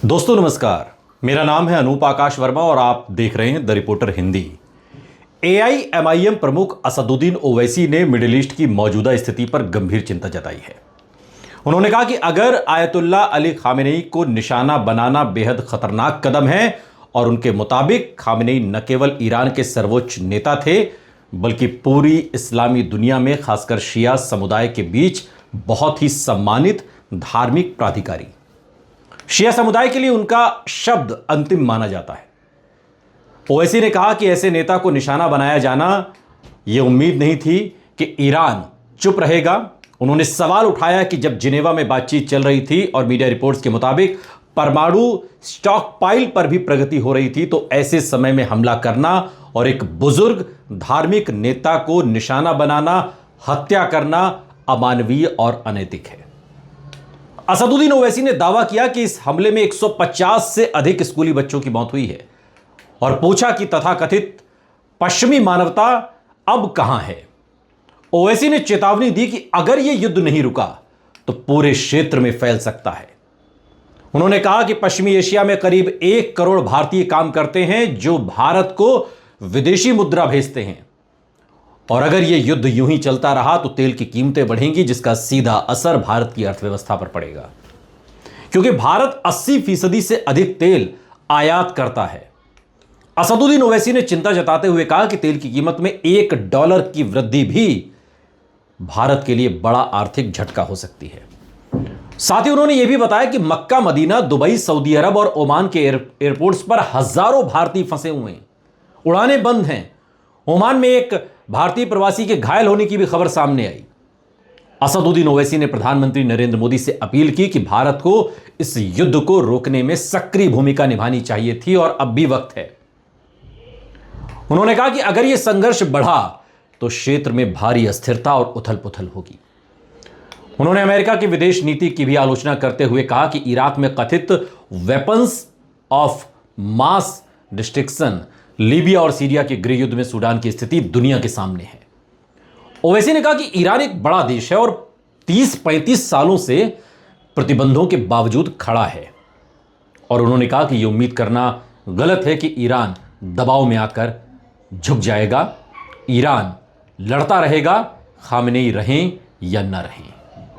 दोस्तों नमस्कार, मेरा नाम है अनूप आकाश वर्मा और आप देख रहे हैं द रिपोर्टर हिंदी। एआईएमआईएम प्रमुख असदुद्दीन ओवैसी ने मिडिल ईस्ट की मौजूदा स्थिति पर गंभीर चिंता जताई है। उन्होंने कहा कि अगर आयतुल्ला अली खामेनेई को निशाना बनाना बेहद खतरनाक कदम है और उनके मुताबिक खामेनेई न केवल ईरान के सर्वोच्च नेता थे बल्कि पूरी इस्लामी दुनिया में खासकर शिया समुदाय के बीच बहुत ही सम्मानित धार्मिक प्राधिकारी। शिया समुदाय के लिए उनका शब्द अंतिम माना जाता है। ओवैसी ने कहा कि ऐसे नेता को निशाना बनाया जाना, यह उम्मीद नहीं थी कि ईरान चुप रहेगा। उन्होंने सवाल उठाया कि जब जिनेवा में बातचीत चल रही थी और मीडिया रिपोर्ट्स के मुताबिक परमाणु स्टॉकपाइल पर भी प्रगति हो रही थी, तो ऐसे समय में हमला करना और एक बुजुर्ग धार्मिक नेता को निशाना बनाना, हत्या करना अमानवीय और अनैतिक है। असदुद्दीन ओवैसी ने दावा किया कि इस हमले में 150 से अधिक स्कूली बच्चों की मौत हुई है और पूछा कि तथाकथित पश्चिमी मानवता अब कहां है। ओवैसी ने चेतावनी दी कि अगर यह युद्ध नहीं रुका तो पूरे क्षेत्र में फैल सकता है। उन्होंने कहा कि पश्चिमी एशिया में करीब 1 करोड़ भारतीय काम करते हैं जो भारत को विदेशी मुद्रा भेजते हैं और अगर यह युद्ध यूं ही चलता रहा तो तेल की कीमतें बढ़ेंगी, जिसका सीधा असर भारत की अर्थव्यवस्था पर पड़ेगा, क्योंकि भारत 80% से अधिक तेल आयात करता है। असदुद्दीन ओवैसी ने चिंता जताते हुए कहा कि तेल की कीमत में $1 की वृद्धि भी भारत के लिए बड़ा आर्थिक झटका हो सकती है। साथ ही उन्होंने यह भी बताया कि मक्का, मदीना, दुबई, सऊदी अरब और ओमान के एयरपोर्ट्स पर हजारों भारतीय फंसे हुए हैं, उड़ानें बंद हैं। ओमान में एक भारतीय प्रवासी के घायल होने की भी खबर सामने आई। असदुद्दीन ओवैसी ने प्रधानमंत्री नरेंद्र मोदी से अपील की कि भारत को इस युद्ध को रोकने में सक्रिय भूमिका निभानी चाहिए थी और अब भी वक्त है। उन्होंने कहा कि अगर यह संघर्ष बढ़ा तो क्षेत्र में भारी अस्थिरता और उथल पुथल होगी। उन्होंने अमेरिका की विदेश नीति की भी आलोचना करते हुए कहा कि इराक में कथित weapons of mass destruction, Libya और सीरिया के गृह युद्ध में सूडान की स्थिति दुनिया के सामने है। ओवैसी ने कहा कि ईरान एक बड़ा देश है और 30-35 सालों से प्रतिबंधों के बावजूद खड़ा है और उन्होंने कहा कि यह उम्मीद करना गलत है कि ईरान दबाव में आकर झुक जाएगा। ईरान लड़ता रहेगा, खामेनेई रहें या न रहें।